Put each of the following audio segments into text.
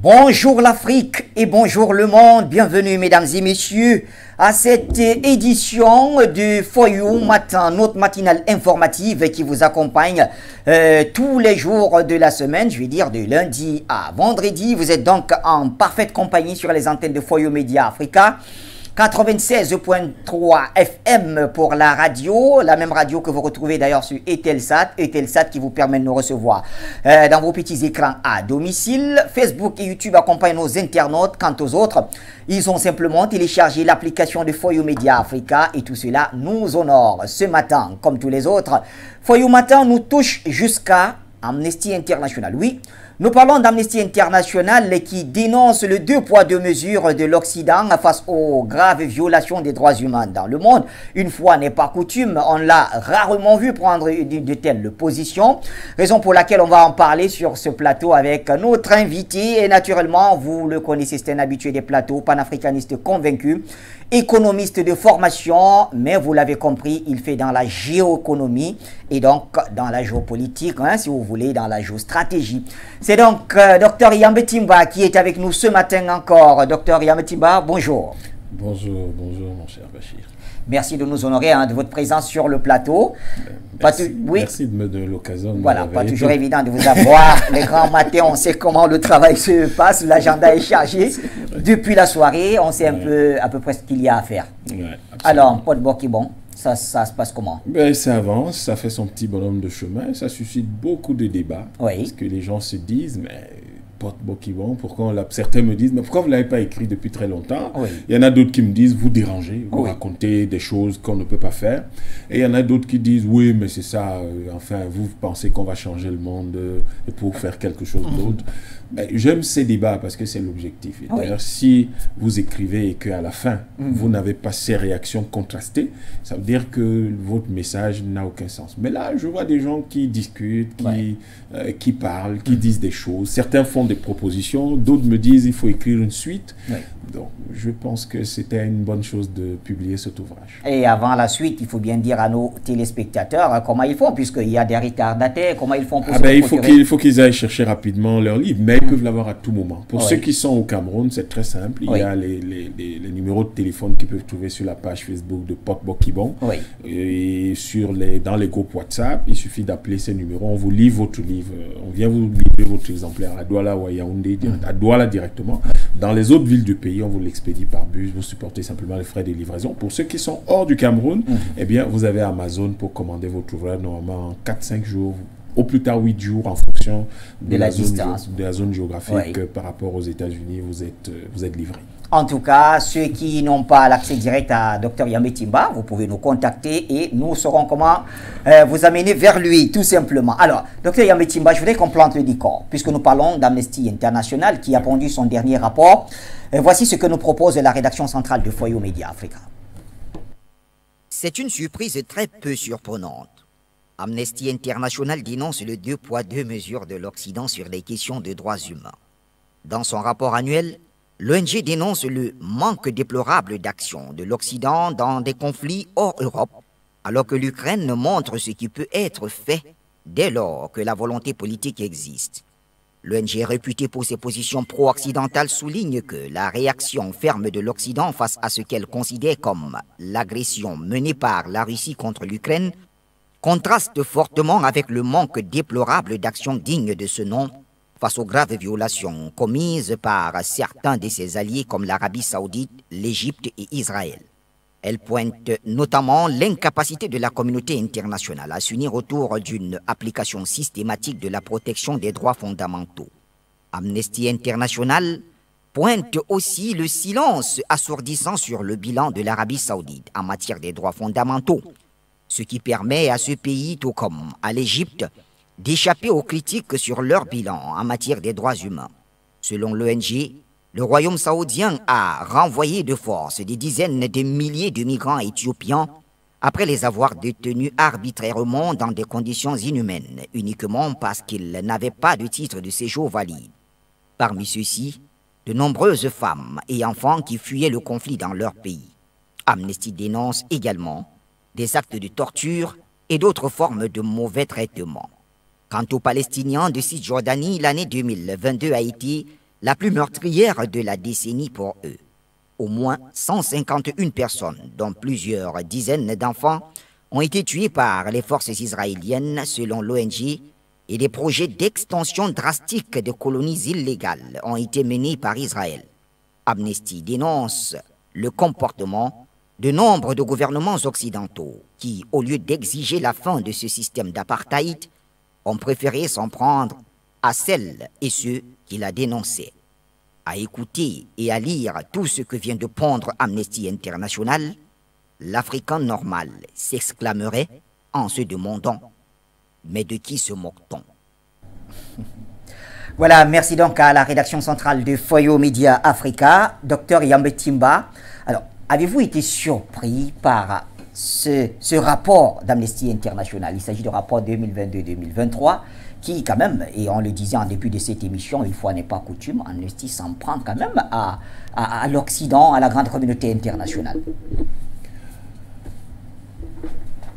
Bonjour l'Afrique et bonjour le monde, bienvenue mesdames et messieurs à cette édition de Foyou Matin, notre matinale informative qui vous accompagne tous les jours de la semaine, je vais dire de lundi à vendredi. Vous êtes donc en parfaite compagnie sur les antennes de Foyou Média Africa. 96.3 FM pour la radio, la même radio que vous retrouvez d'ailleurs sur Eutelsat qui vous permet de nous recevoir dans vos petits écrans à domicile. Facebook et YouTube accompagnent nos internautes. Quant aux autres, ils ont simplement téléchargé l'application de Foyou Média Africa et tout cela nous honore. Ce matin, comme tous les autres, Foyou Matin nous touche jusqu'à Amnesty International. Oui, nous parlons d'Amnesty International qui dénonce le deux poids deux mesures de l'Occident face aux graves violations des droits humains dans le monde. Une fois n'est pas coutume, on l'a rarement vu prendre de telles positions. Raison pour laquelle on va en parler sur ce plateau avec notre invité. Et naturellement, vous le connaissez, c'est un habitué des plateaux, panafricaniste convaincu, économiste de formation, mais vous l'avez compris, il fait dans la géoéconomie et donc dans la géopolitique, hein, si vous voulez, dans la géostratégie. C'est donc Dr Yambe Timba qui est avec nous ce matin encore. Dr Yambe Timba, bonjour. Bonjour mon cher Bachir. Merci de nous honorer de votre présence sur le plateau. Merci de me donner l'occasion de Voilà, pas toujours évident de vous avoir. Les grands matins, on sait comment le travail se passe, l'agenda est chargé. Depuis la soirée, on sait à peu près ce qu'il y a à faire. Alors, pas de bon qui bon. Ça se passe comment? Ça avance, ça fait son petit bonhomme de chemin, ça suscite beaucoup de débats. Oui. Parce que les gens se disent, mais porte-bokibon, pourquoi certains me disent, mais pourquoi vous ne l'avez pas écrit depuis très longtemps? Oui. Il y en a d'autres qui me disent, vous dérangez, vous Oui. racontez des choses qu'on ne peut pas faire. Et il y en a d'autres qui disent, oui, mais c'est ça, enfin, vous pensez qu'on va changer le monde pour faire quelque chose d'autre. J'aime ces débats parce que c'est l'objectif. Oui. D'ailleurs, si vous écrivez et qu'à la fin, vous n'avez pas ces réactions contrastées, ça veut dire que votre message n'a aucun sens. Mais là, je vois des gens qui discutent, qui parlent, qui disent des choses. Certains font des propositions, d'autres me disent il faut écrire une suite. Oui. Donc, je pense que c'était une bonne chose de publier cet ouvrage. Et avant la suite, il faut bien dire à nos téléspectateurs comment ils font, puisqu'il y a des retardataires, comment ils font pour se procurer. Il faut qu'ils aillent chercher rapidement leur livre, mais ils peuvent l'avoir à tout moment. Pour ceux qui sont au Cameroun, c'est très simple. Il y a les numéros de téléphone qu'ils peuvent trouver sur la page Facebook de Porte-Bokibon. Et dans les groupes WhatsApp, il suffit d'appeler ces numéros. On vous livre votre livre. On vient vous livrer votre exemplaire à Douala ou à Yaoundé, à Douala directement. Dans les autres villes du pays, on vous l'expédie par bus. Vous supportez simplement les frais de livraison. Pour ceux qui sont hors du Cameroun, eh bien, vous avez Amazon pour commander votre ouvrage normalement en 4-5 jours. Au plus tard 8 jours en fonction de la zone géographique par rapport aux États-Unis, vous êtes livré. En tout cas, ceux qui n'ont pas l'accès direct à Dr Yambe Timba, vous pouvez nous contacter et nous saurons comment vous amener vers lui, tout simplement. Alors, Dr Yambe Timba, je voudrais qu'on plante le décor, puisque nous parlons d'Amnesty International qui a pondu son dernier rapport. Voici ce que nous propose la rédaction centrale de Foyou Média Africa. C'est une surprise très peu surprenante. Amnesty International dénonce le deux poids deux mesures de l'Occident sur les questions de droits humains. Dans son rapport annuel, l'ONG dénonce le manque déplorable d'action de l'Occident dans des conflits hors Europe, alors que l'Ukraine montre ce qui peut être fait dès lors que la volonté politique existe. L'ONG réputée pour ses positions pro-occidentales souligne que la réaction ferme de l'Occident face à ce qu'elle considère comme l'agression menée par la Russie contre l'Ukraine contraste fortement avec le manque déplorable d'action digne de ce nom face aux graves violations commises par certains de ses alliés comme l'Arabie Saoudite, l'Égypte et Israël. Elle pointe notamment l'incapacité de la communauté internationale à s'unir autour d'une application systématique de la protection des droits fondamentaux. Amnesty International pointe aussi le silence assourdissant sur le bilan de l'Arabie Saoudite en matière des droits fondamentaux, ce qui permet à ce pays, tout comme à l'Égypte, d'échapper aux critiques sur leur bilan en matière des droits humains. Selon l'ONG, le royaume saoudien a renvoyé de force des dizaines de milliers de migrants éthiopiens après les avoir détenus arbitrairement dans des conditions inhumaines, uniquement parce qu'ils n'avaient pas de titre de séjour valide. Parmi ceux-ci, de nombreuses femmes et enfants qui fuyaient le conflit dans leur pays. Amnesty dénonce également des actes de torture et d'autres formes de mauvais traitements. Quant aux Palestiniens de Cisjordanie, l'année 2022 a été la plus meurtrière de la décennie pour eux. Au moins 151 personnes, dont plusieurs dizaines d'enfants, ont été tués par les forces israéliennes selon l'ONG et des projets d'extension drastique de colonies illégales ont été menés par Israël. Amnesty dénonce le comportement de nombre de gouvernements occidentaux qui, au lieu d'exiger la fin de ce système d'apartheid, ont préféré s'en prendre à celles et ceux qui la dénonçaient. À écouter et à lire tout ce que vient de pondre Amnesty International, l'Africain normal s'exclamerait en se demandant « Mais de qui se moque-t-on » Voilà, merci donc à la rédaction centrale de Foyo Media Africa, Dr Yambe Timba. Alors, avez-vous été surpris par ce rapport d'Amnesty International? Il s'agit du rapport 2022-2023 qui, quand même, et on le disait en début de cette émission, une fois n'est pas coutume, Amnesty s'en prend quand même à l'Occident, à la grande communauté internationale.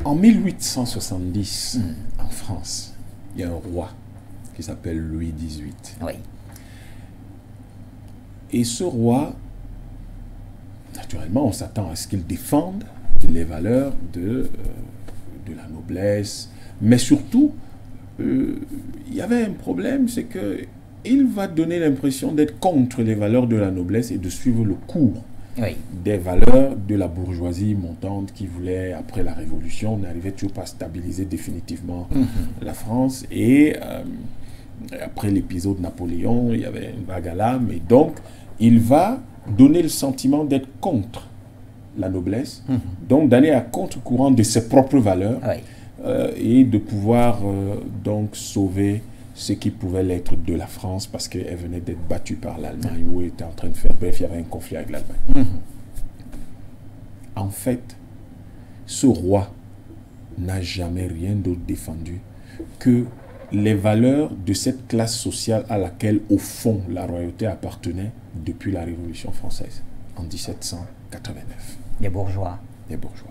En 1870, en France, il y a un roi qui s'appelle Louis XVIII. Oui. Et ce roi, naturellement, on s'attend à ce qu'il défende les valeurs de la noblesse, mais surtout, il y avait un problème, c'est qu'il va donner l'impression d'être contre les valeurs de la noblesse et de suivre le cours des valeurs de la bourgeoisie montante qui voulait, après la Révolution, n'arrivait toujours pas à stabiliser définitivement la France. Et après l'épisode Napoléon, il y avait une vague à l'âme. Et donc, il va donner le sentiment d'être contre la noblesse, donc d'aller à contre-courant de ses propres valeurs. Et de pouvoir donc sauver ce qui pouvait l'être de la France parce qu'elle venait d'être battue par l'Allemagne ou était en train de faire... Bref, il y avait un conflit avec l'Allemagne. En fait, ce roi n'a jamais rien d'autre défendu que les valeurs de cette classe sociale à laquelle, au fond, la royauté appartenait depuis la Révolution française en 1789. Les bourgeois. Les bourgeois.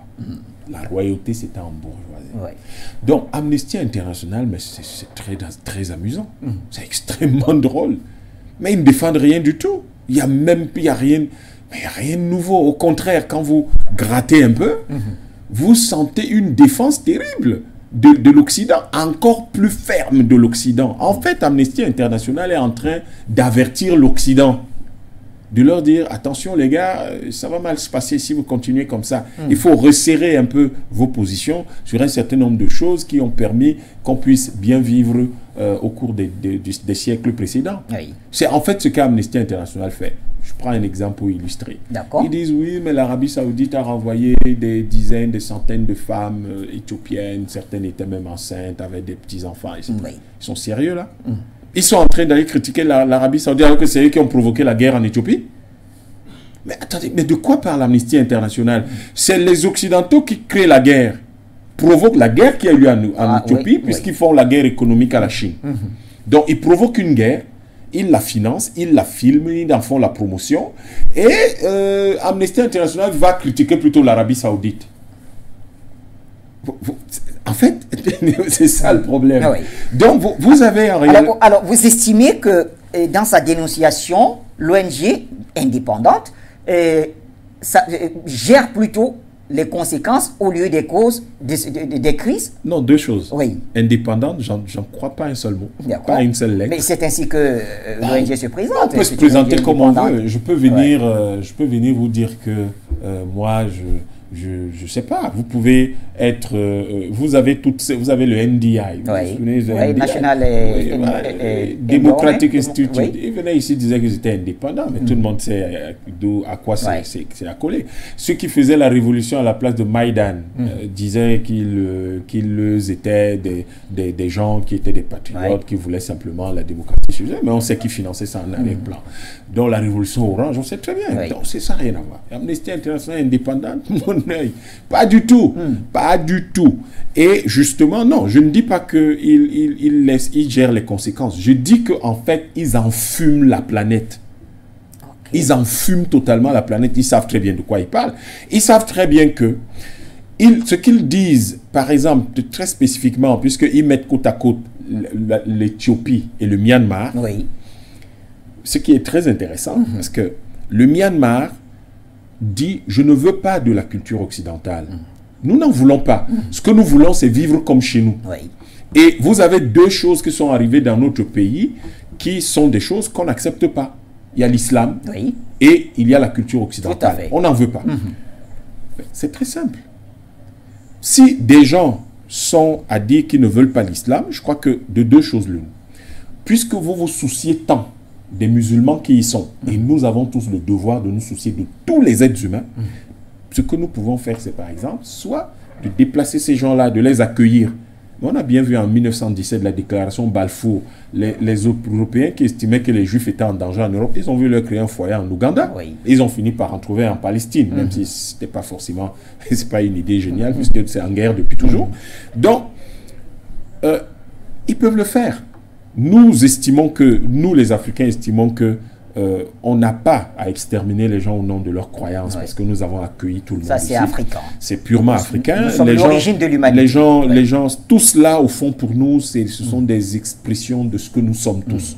La royauté, c'était en bourgeoisie. Donc, Amnesty International, mais c'est très amusant. C'est extrêmement drôle. Mais ils ne défendent rien du tout. Il n'y a rien de nouveau. Au contraire, quand vous grattez un peu, vous sentez une défense terrible de l'Occident, encore plus ferme de l'Occident. En fait, Amnesty International est en train d'avertir l'Occident, de leur dire, attention les gars, ça va mal se passer si vous continuez comme ça. Il faut resserrer un peu vos positions sur un certain nombre de choses qui ont permis qu'on puisse bien vivre au cours des siècles précédents. C'est en fait ce qu'Amnesty International fait. Je prends un exemple pour illustrer. Ils disent, oui, mais l'Arabie Saoudite a renvoyé des dizaines, des centaines de femmes éthiopiennes, certaines étaient même enceintes, avec des petits-enfants. Ils sont sérieux là? Ils sont en train d'aller critiquer l'Arabie Saoudite alors que c'est eux qui ont provoqué la guerre en Éthiopie. Mais attendez, mais de quoi parle Amnesty International? C'est les Occidentaux qui créent la guerre, provoquent la guerre qui a eu en Éthiopie, puisqu'ils font la guerre économique à la Chine. Donc ils provoquent une guerre, ils la financent, ils la filment, ils en font la promotion, et Amnesty International va critiquer plutôt l'Arabie Saoudite. En fait, c'est ça le problème. Donc, vous avez en réalité... Alors, vous estimez que dans sa dénonciation, l'ONG indépendante gère plutôt les conséquences au lieu des causes des crises? Non, deux choses. Indépendante, j'en crois pas un seul mot, pas une seule lettre. Mais c'est ainsi que l'ONG se présente. On peut se présenter comme on veut. Je peux venir vous dire que moi, je sais pas, vous pouvez être, vous avez le NDI, National Democratic Institute. Ils venaient ici, disaient qu'ils étaient indépendants, mais tout le monde sait à quoi c'est accolé. Ceux qui faisaient la révolution à la place de Maïdan disaient qu'ils étaient des gens qui étaient des patriotes, qui voulaient simplement la démocratie. Mais on sait qui finançait ça en arrière-plan. Donc la révolution orange, on sait très bien. Donc c'est ça, rien à voir. Amnesty International indépendante, mon œil. Pas du tout. Pas du tout. Et justement, non, je ne dis pas qu'ils gèrent les conséquences. Je dis qu'en fait, ils enfument la planète. Ils enfument totalement la planète. Ils savent très bien de quoi ils parlent. Ils savent très bien que ce qu'ils disent, par exemple, très spécifiquement, puisqu'ils mettent côte à côte l'Éthiopie et le Myanmar, ce qui est très intéressant, parce que le Myanmar dit « je ne veux pas de la culture occidentale ». Nous n'en voulons pas. Ce que nous voulons, c'est vivre comme chez nous. Oui. Et vous avez deux choses qui sont arrivées dans notre pays qui sont des choses qu'on n'accepte pas. Il y a l'islam et il y a la culture occidentale. On n'en veut pas. C'est très simple. Si des gens sont à dire qu'ils ne veulent pas l'islam, je crois que de deux choses l'une. Puisque vous vous souciez tant des musulmans qui y sont, et nous avons tous le devoir de nous soucier de tous les êtres humains, ce que nous pouvons faire, c'est par exemple, soit de déplacer ces gens-là, de les accueillir. On a bien vu en 1917 la déclaration Balfour, les Européens qui estimaient que les Juifs étaient en danger en Europe, ils ont voulu leur créer un foyer en Ouganda. Ils ont fini par en trouver en Palestine, même si ce n'était pas forcément, c'est pas une idée géniale, puisque c'est en guerre depuis toujours. Donc, ils peuvent le faire. Nous estimons que, nous les Africains estimons que on n'a pas à exterminer les gens au nom de leurs croyances, parce que nous avons accueilli tout le monde. Ça, c'est africain. C'est purement africain. Nous sommes l'origine de l'humanité. Les gens, tous là, au fond, pour nous, ce sont des expressions de ce que nous sommes tous.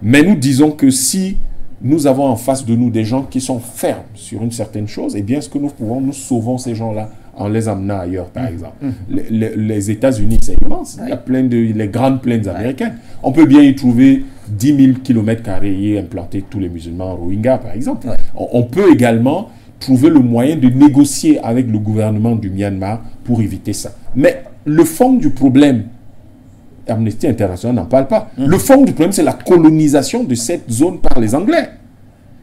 Mais nous disons que si nous avons en face de nous des gens qui sont fermes sur une certaine chose, eh bien, ce que nous pouvons, nous sauvons ces gens-là en les amenant ailleurs, par exemple. Les États-Unis, c'est immense. Il y a les grandes plaines américaines. On peut bien y trouver 10 000 km² et implanter tous les musulmans Rohingyas, par exemple. On peut également trouver le moyen de négocier avec le gouvernement du Myanmar pour éviter ça. Mais le fond du problème, Amnesty International n'en parle pas. Le fond du problème, c'est la colonisation de cette zone par les Anglais.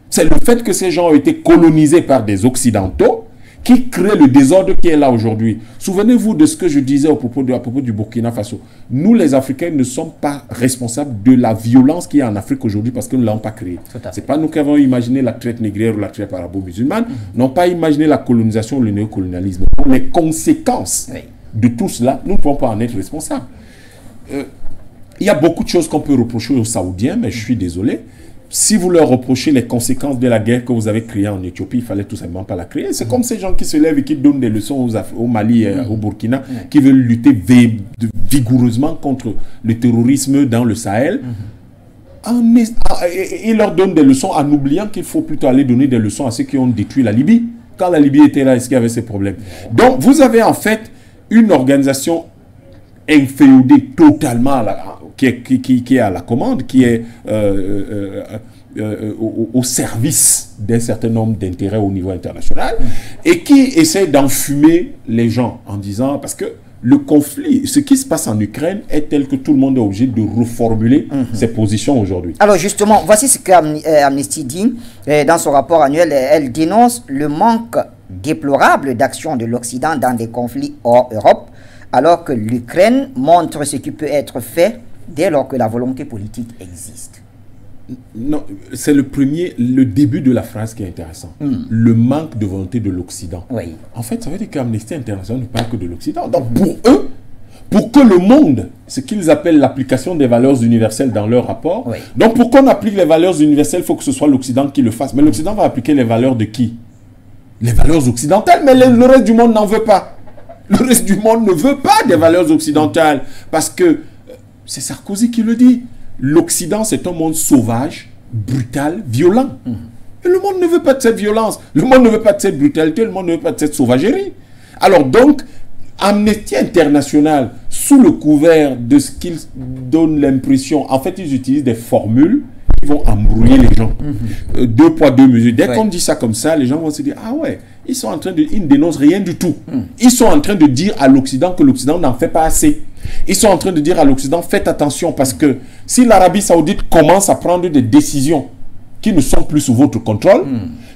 C'est le fait que ces gens ont été colonisés par des Occidentaux qui crée le désordre qui est là aujourd'hui. Souvenez-vous de ce que je disais à propos du Burkina Faso. Nous, les Africains, ne sommes pas responsables de la violence qu'il y a en Afrique aujourd'hui parce que nous ne l'avons pas créée. Ce n'est pas nous qui avons imaginé la traite négrière ou la traite arabo-musulmane, n'ont pas imaginé la colonisation ou le néocolonialisme. Donc, les conséquences de tout cela, nous ne pouvons pas en être responsables. Il y a beaucoup de choses qu'on peut reprocher aux Saoudiens, mais je suis désolé. Si vous leur reprochez les conséquences de la guerre que vous avez créée en Éthiopie, il ne fallait tout simplement pas la créer. C'est comme ces gens qui se lèvent et qui donnent des leçons au Mali et au Burkina, qui veulent lutter vigoureusement contre le terrorisme dans le Sahel. Ils leur donnent des leçons en oubliant qu'il faut plutôt aller donner des leçons à ceux qui ont détruit la Libye. Quand la Libye était là, est-ce qu'il y avait ces problèmes? Donc, vous avez en fait une organisation inféodée totalement qui est à la commande, qui est au service d'un certain nombre d'intérêts au niveau international et qui essaie d'enfumer les gens en disant, parce que le conflit, ce qui se passe en Ukraine est tel que tout le monde est obligé de reformuler ses positions aujourd'hui. Alors justement, voici ce qu'Amnesty dit dans son rapport annuel. Elle dénonce le manque déplorable d'action de l'Occident dans des conflits hors Europe, alors que l'Ukraine montre ce qui peut être fait dès lors que la volonté politique existe. Non, c'est le début de la phrase qui est intéressant. Le manque de volonté de l'Occident. En fait, ça veut dire qu'Amnesty International ne parle que de l'Occident. Donc pour eux, pour que le monde, ce qu'ils appellent l'application des valeurs universelles dans leur rapport, donc pour qu'on applique les valeurs universelles, il faut que ce soit l'Occident qui le fasse. Mais l'Occident va appliquer les valeurs de qui? Les valeurs occidentales, mais le reste du monde n'en veut pas. Le reste du monde ne veut pas des valeurs occidentales parce que c'est Sarkozy qui le dit. L'Occident, c'est un monde sauvage, brutal, violent. Et le monde ne veut pas de cette violence. Le monde ne veut pas de cette brutalité. Le monde ne veut pas de cette sauvagerie. Alors donc, Amnesty International, sous le couvert de ce qu'ils donnent l'impression, en fait, ils utilisent des formules qui vont embrouiller les gens. 2 poids, 2 mesures. Dès qu'on dit ça comme ça, les gens vont se dire, ah ouais, ils ne dénoncent rien du tout. Ils sont en train de dire à l'Occident que l'Occident n'en fait pas assez. Ils sont en train de dire à l'Occident, faites attention parce que si l'Arabie Saoudite commence à prendre des décisions qui ne sont plus sous votre contrôle,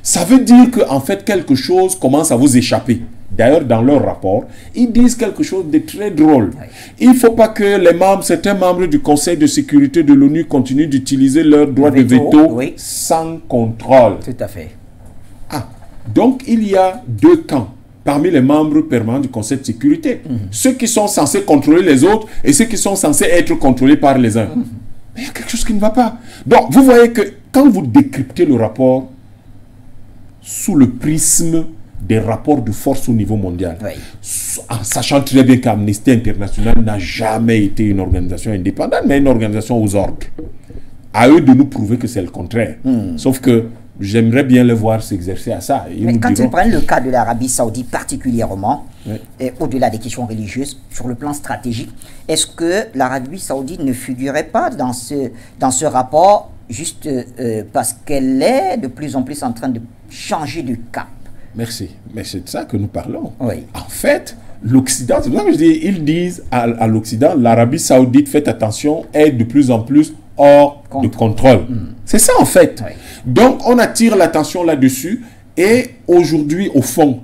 ça veut dire qu'en fait quelque chose commence à vous échapper. D'ailleurs, dans leur rapport, ils disent quelque chose de très drôle. Il ne faut pas que certains membres du Conseil de sécurité de l'ONU continuent d'utiliser leur droit de veto sans contrôle. Tout à fait. Donc, il y a 2 camps parmi les membres permanents du Conseil de sécurité. Ceux qui sont censés contrôler les autres et ceux qui sont censés être contrôlés par les uns. Mais il y a quelque chose qui ne va pas. Donc, vous voyez que quand vous décryptez le rapport sous le prisme des rapports de force au niveau mondial, en sachant très bien qu'Amnesty International n'a jamais été une organisation indépendante, mais une organisation aux ordres. À eux de nous prouver que c'est le contraire. Sauf que j'aimerais bien les voir s'exercer à ça. Mais quand ils prennent le cas de l'Arabie Saoudite particulièrement, au-delà des questions religieuses, sur le plan stratégique, est-ce que l'Arabie Saoudite ne figurait pas dans ce rapport juste parce qu'elle est de plus en plus en train de changer de cap? Merci. Mais c'est de ça que nous parlons. Oui. En fait, l'Occident, c'est pour ça que je dis, ils disent à l'Occident, l'Arabie Saoudite, faites attention, est de plus en plus hors de contrôle. C'est ça en fait. Oui. Donc on attire l'attention là-dessus et aujourd'hui, au fond,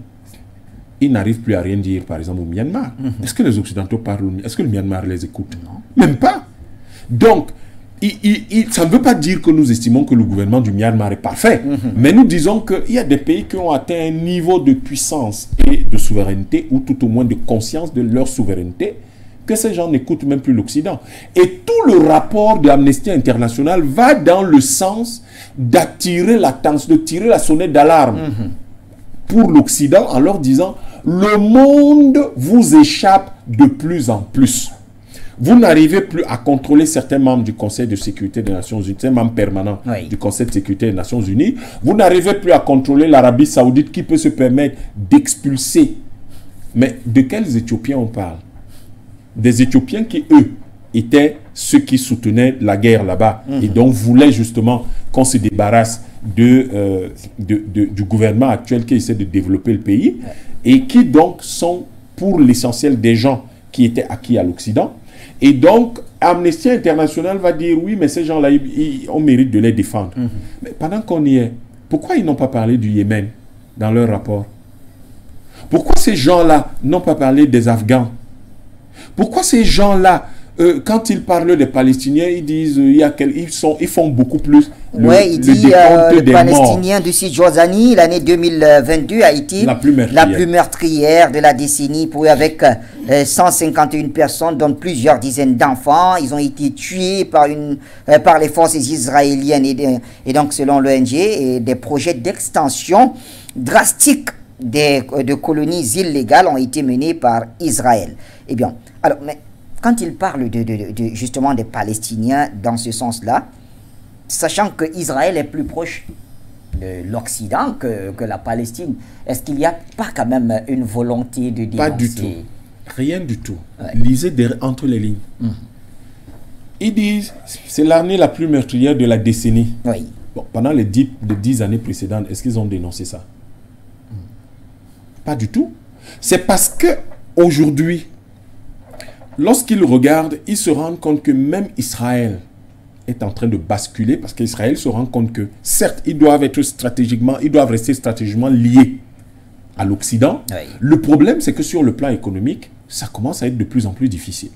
ils n'arrivent plus à rien dire, par exemple, au Myanmar. Est-ce que les Occidentaux parlent? Est-ce que le Myanmar les écoute? Non. Même pas. Donc, ça ne veut pas dire que nous estimons que le gouvernement du Myanmar est parfait, mais nous disons qu'il y a des pays qui ont atteint un niveau de puissance et de souveraineté, ou tout au moins de conscience de leur souveraineté, que ces gens n'écoutent même plus l'Occident. Et tout le rapport de Amnesty International va dans le sens d'attirer l'attention, de tirer la sonnette d'alarme pour l'Occident en leur disant « Le monde vous échappe de plus en plus. Vous n'arrivez plus à contrôler certains membres du Conseil de sécurité des Nations Unies, certains membres permanents du Conseil de sécurité des Nations Unies. Vous n'arrivez plus à contrôler l'Arabie Saoudite qui peut se permettre d'expulser. » Mais de quels Éthiopiens on parle? Des Éthiopiens qui, eux, étaient ceux qui soutenaient la guerre là-bas et donc voulaient justement qu'on se débarrasse du gouvernement actuel qui essaie de développer le pays et qui donc sont pour l'essentiel des gens qui étaient acquis à l'Occident. Et donc, Amnesty International va dire oui, mais ces gens-là, on mérite de les défendre. Mais pendant qu'on y est, pourquoi ils n'ont pas parlé du Yémen dans leur rapport? Pourquoi ces gens-là n'ont pas parlé des Afghans? Pourquoi ces gens-là, quand ils parlent des Palestiniens, ils disent ils font beaucoup plus oui, il dit le Palestinien du Cisjordanie, l'année 2022 a été la plus meurtrière de la décennie, avec 151 personnes, dont plusieurs dizaines d'enfants. Ils ont été tués par les forces israéliennes et donc selon l'ONG, et des projets d'extension drastique de colonies illégales ont été menés par Israël. Eh bien, alors, mais quand il parle justement des Palestiniens dans ce sens-là, sachant qu'Israël est plus proche de l'Occident que la Palestine, est-ce qu'il n'y a pas quand même une volonté de dénoncer? Pas du tout. Rien du tout. Ouais. Lisez entre les lignes. Ils disent c'est l'année la plus meurtrière de la décennie. Oui. Bon, pendant les 10 années précédentes, est-ce qu'ils ont dénoncé ça? Pas du tout. C'est parce que aujourd'hui, lorsqu'ils regardent, ils se rendent compte que même Israël est en train de basculer, parce qu'Israël se rend compte que, certes, ils doivent rester stratégiquement liés à l'Occident. Oui. Le problème, c'est que sur le plan économique, ça commence à être de plus en plus difficile.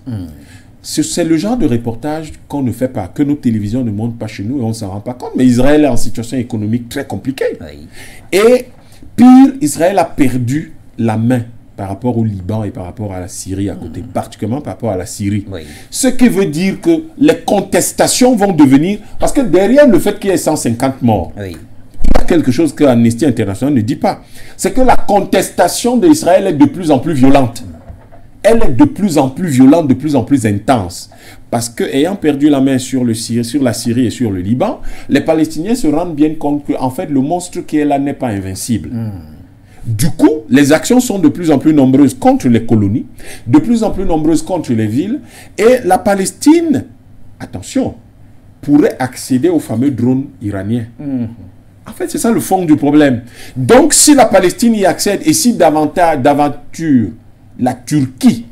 C'est le genre de reportage qu'on ne fait pas, que nos télévisions ne montrent pas chez nous et on ne s'en rend pas compte. Mais Israël est en situation économique très compliquée. Oui. Et pire, Israël a perdu la main par rapport au Liban et par rapport à la Syrie à côté, particulièrement par rapport à la Syrie. Oui. Ce qui veut dire que les contestations vont devenir... Parce que derrière le fait qu'il y ait 150 morts, il y a quelque chose que Amnesty International ne dit pas. C'est que la contestation d'Israël est de plus en plus violente. Elle est de plus en plus violente, de plus en plus intense. Parce que, ayant perdu la main sur la Syrie et sur le Liban, les Palestiniens se rendent bien compte que, en fait, le monstre qui est là n'est pas invincible. Du coup, les actions sont de plus en plus nombreuses contre les colonies, de plus en plus nombreuses contre les villes, et la Palestine, attention, pourrait accéder aux fameux drones iraniens. En fait, c'est ça le fond du problème. Donc, si la Palestine y accède, et si d'aventure, la Turquie,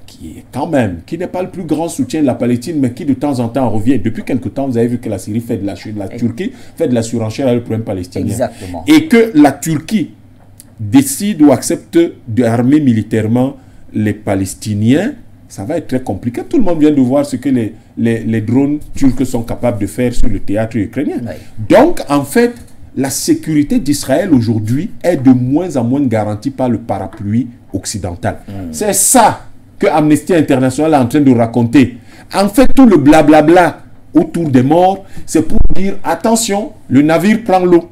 qui n'est pas le plus grand soutien de la Palestine, mais qui de temps en temps revient. Depuis quelque temps, vous avez vu que la Syrie fait de la Turquie fait de la surenchère avec le problème palestinien. Exactement. Et que la Turquie décide ou accepte d'armer militairement les Palestiniens, ça va être très compliqué. Tout le monde vient de voir ce que les drones turcs sont capables de faire sur le théâtre ukrainien. Oui. Donc, en fait, la sécurité d'Israël aujourd'hui est de moins en moins garantie par le parapluie occidental. C'est ça que Amnesty International est en train de raconter. En fait, tout le blablabla autour des morts, c'est pour dire, attention, le navire prend l'eau.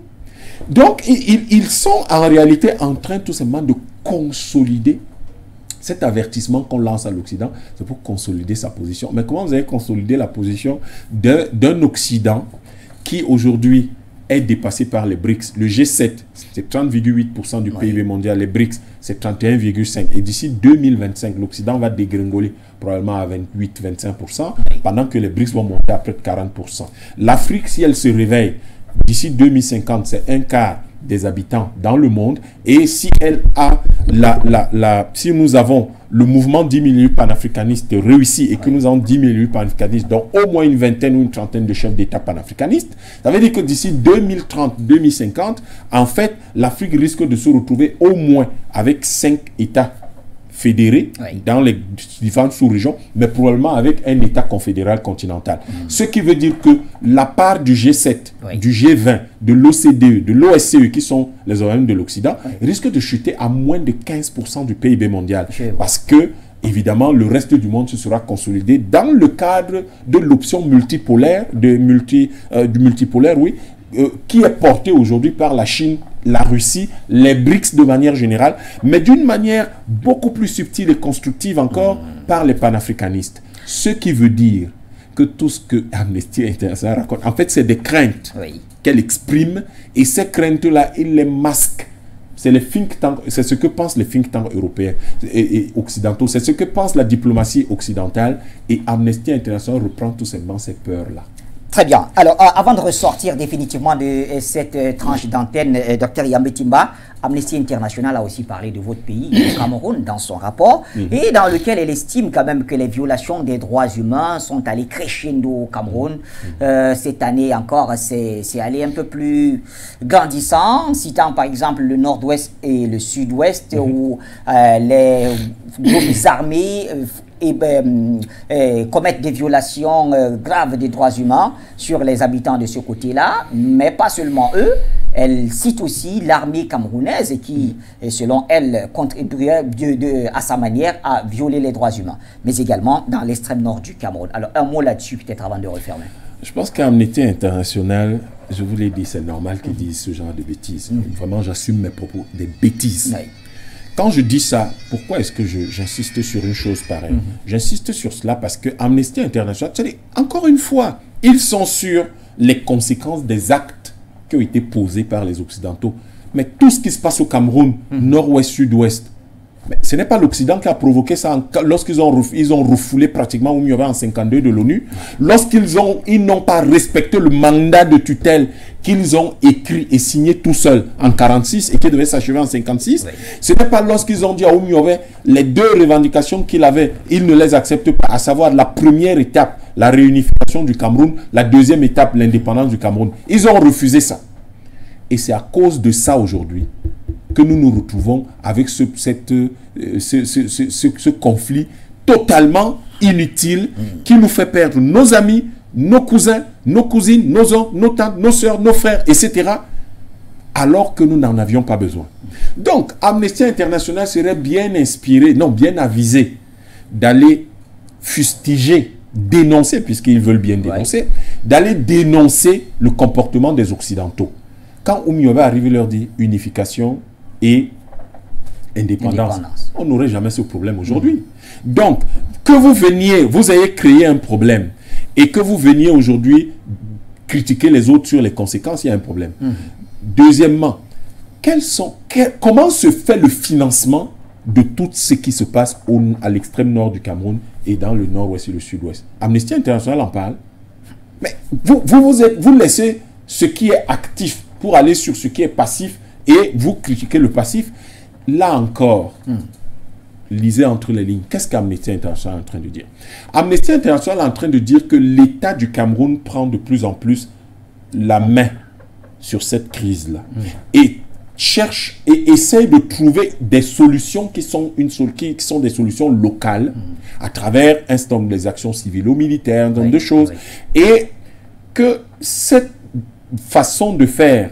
Donc, ils sont en réalité en train tout simplement de consolider cet avertissement qu'on lance à l'Occident, c'est pour consolider sa position. Mais comment vous allez consolider la position d'un Occident qui aujourd'hui est dépassé par les BRICS? Le G7, c'est 30,8% du PIB mondial. Les BRICS, c'est 31,5%. Et d'ici 2025, l'Occident va dégringoler probablement à 28-25%, pendant que les BRICS vont monter à près de 40%. L'Afrique, si elle se réveille, d'ici 2050, c'est un quart des habitants dans le monde. Et si elle a si nous avons le mouvement 10 000 panafricanistes réussi et que nous avons 10 000 panafricanistes, dont au moins une vingtaine ou une trentaine de chefs d'État panafricanistes, ça veut dire que d'ici 2030-2050, en fait, l'Afrique risque de se retrouver au moins avec 5 États fédérés dans les différentes sous-régions, mais probablement avec un État confédéral continental. Ce qui veut dire que la part du G7, du G20, de l'OCDE, de l'OSCE, qui sont les organismes de l'Occident, risque de chuter à moins de 15% du PIB mondial. Parce que, évidemment, le reste du monde se sera consolidé dans le cadre de l'option multipolaire, du multipolaire, qui est portée aujourd'hui par la Chine, la Russie, les BRICS de manière générale, mais d'une manière beaucoup plus subtile et constructive encore par les panafricanistes. Ce qui veut dire que tout ce que Amnesty International raconte, en fait, c'est des craintes qu'elle exprime, et ces craintes-là, il les masque. C'est les think tanks, c'est ce que pensent les think tanks européens et occidentaux, c'est ce que pense la diplomatie occidentale, et Amnesty International reprend tout simplement ces peurs-là. Très bien. Alors, avant de ressortir définitivement de cette tranche d'antenne, Dr Yambé Timba, Amnesty International a aussi parlé de votre pays, le Cameroun, dans son rapport, et dans lequel elle estime quand même que les violations des droits humains sont allées crescendo au Cameroun. Cette année encore, c'est allé un peu plus grandissant, citant par exemple le nord-ouest et le sud-ouest, où les groupes armés commettent des violations graves des droits humains sur les habitants de ce côté-là, mais pas seulement eux. Elle cite aussi l'armée camerounaise qui, selon elle, contribuait à sa manière à violer les droits humains, mais également dans l'extrême nord du Cameroun. Alors, un mot là-dessus, peut-être avant de refermer. Je pense qu'Amnesty International, je vous l'ai dit, c'est normal qu'ils disent ce genre de bêtises. Vraiment, j'assume mes propos, des bêtises. Quand je dis ça, pourquoi est-ce que j'insiste sur une chose pareille? J'insiste sur cela parce que Amnesty International, encore une fois, ils sont sur les conséquences des actes qui ont été posés par les Occidentaux. Mais tout ce qui se passe au Cameroun, nord-ouest, sud-ouest, ce n'est pas l'Occident qui a provoqué ça lorsqu'ils ont refoulé pratiquement Oumyové en 52 de l'ONU, lorsqu'ils n'ont pas respecté le mandat de tutelle qu'ils ont écrit et signé tout seuls en 46 et qui devait s'achever en 56. Ce n'est pas lorsqu'ils ont dit à Oumyové les deux revendications qu'il avait, ils ne les acceptent pas, à savoir la première étape, la réunification du Cameroun, la deuxième étape, l'indépendance du Cameroun. Ils ont refusé ça. Et c'est à cause de ça aujourd'hui que nous nous retrouvons avec ce conflit totalement inutile qui nous fait perdre nos amis, nos cousins, nos cousines, nos oncles, nos tantes, nos soeurs, nos frères, etc. alors que nous n'en avions pas besoin. Donc, Amnesty International serait bien inspiré, non, bien avisé d'aller fustiger, dénoncer, puisqu'ils veulent bien dénoncer, d'aller dénoncer le comportement des Occidentaux. Quand Oumyové arrive, il leur dit unification et indépendance. On n'aurait jamais ce problème aujourd'hui. Donc, que vous veniez, vous ayez créé un problème et que vous veniez aujourd'hui critiquer les autres sur les conséquences, il y a un problème. Deuxièmement, comment se fait le financement de tout ce qui se passe à l'extrême nord du Cameroun et dans le nord-ouest et le sud-ouest? Amnesty International en parle. Mais vous laissez ce qui est actif pour aller sur ce qui est passif et vous critiquez le passif. Là encore, lisez entre les lignes. Qu'est-ce qu'Amnesty International est en train de dire? Amnesty International est en train de dire que l'État du Cameroun prend de plus en plus la main sur cette crise-là et cherche et essaye de trouver des solutions qui sont des solutions locales à travers un certain nombre des actions civiles-militaires, un certain nombre de choses, et que cette façon de faire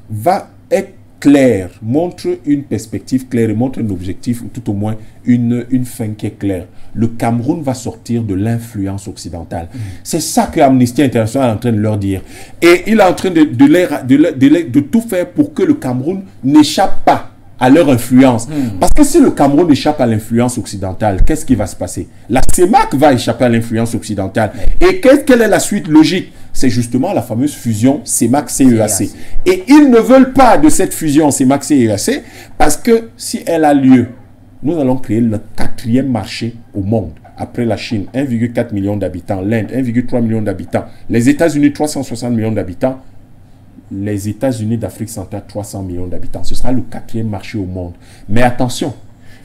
va être claire, montre une perspective claire et montre un objectif, ou tout au moins une fin qui est claire. Le Cameroun va sortir de l'influence occidentale. C'est ça que Amnesty International est en train de leur dire. Et il est en train de tout faire pour que le Cameroun n'échappe pas à leur influence. Parce que si le Cameroun échappe à l'influence occidentale, qu'est-ce qui va se passer? La CEMAC va échapper à l'influence occidentale. Et quelle est la suite logique? C'est justement la fameuse fusion CEMAC-CEAC. Et ils ne veulent pas de cette fusion CEMAC-CEAC parce que si elle a lieu, nous allons créer le 4e marché au monde. Après la Chine, 1,4 million d'habitants, l'Inde, 1,3 million d'habitants, les États-Unis, 360 millions d'habitants, les États-Unis d'Afrique centrale, 300 millions d'habitants. Ce sera le 4e marché au monde. Mais attention,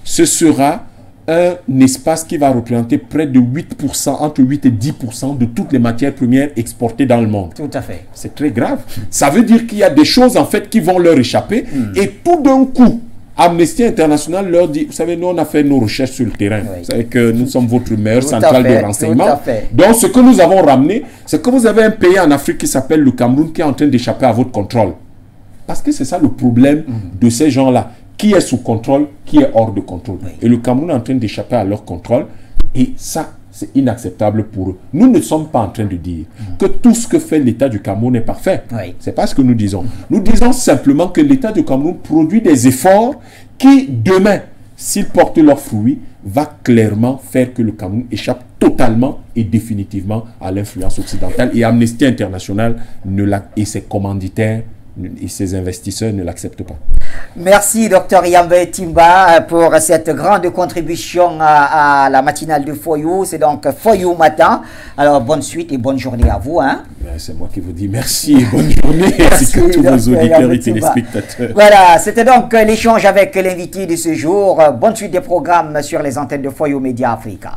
ce sera un espace qui va représenter près de 8%, entre 8 et 10% de toutes les matières premières exportées dans le monde. Tout à fait. C'est très grave. Ça veut dire qu'il y a des choses en fait qui vont leur échapper et tout d'un coup, Amnesty International leur dit, vous savez, nous on a fait nos recherches sur le terrain. Vous savez que nous sommes votre meilleure centrale de renseignement. Donc ce que nous avons ramené, c'est que vous avez un pays en Afrique qui s'appelle le Cameroun qui est en train d'échapper à votre contrôle. Parce que c'est ça le problème de ces gens-là. Qui est sous contrôle, qui est hors de contrôle. Et le Cameroun est en train d'échapper à leur contrôle. Et ça, c'est inacceptable pour eux. Nous ne sommes pas en train de dire que tout ce que fait l'État du Cameroun est parfait. C'est pas ce que nous disons. Nous disons simplement que l'État du Cameroun produit des efforts qui, demain, s'ils portent leurs fruits, va clairement faire que le Cameroun échappe totalement et définitivement à l'influence occidentale. Et Amnesty International et ses commanditaires et ses investisseurs ne l'acceptent pas. Merci, Dr Yambé Timba, pour cette grande contribution à la matinale de Foyou. C'est donc Foyou Matin. Alors, bonne suite et bonne journée à vous. Hein. C'est moi qui vous dis merci et bonne journée, ainsi que tous vos auditeurs et téléspectateurs. Voilà, c'était donc l'échange avec l'invité de ce jour. Bonne suite des programmes sur les antennes de Foyou Média Africa.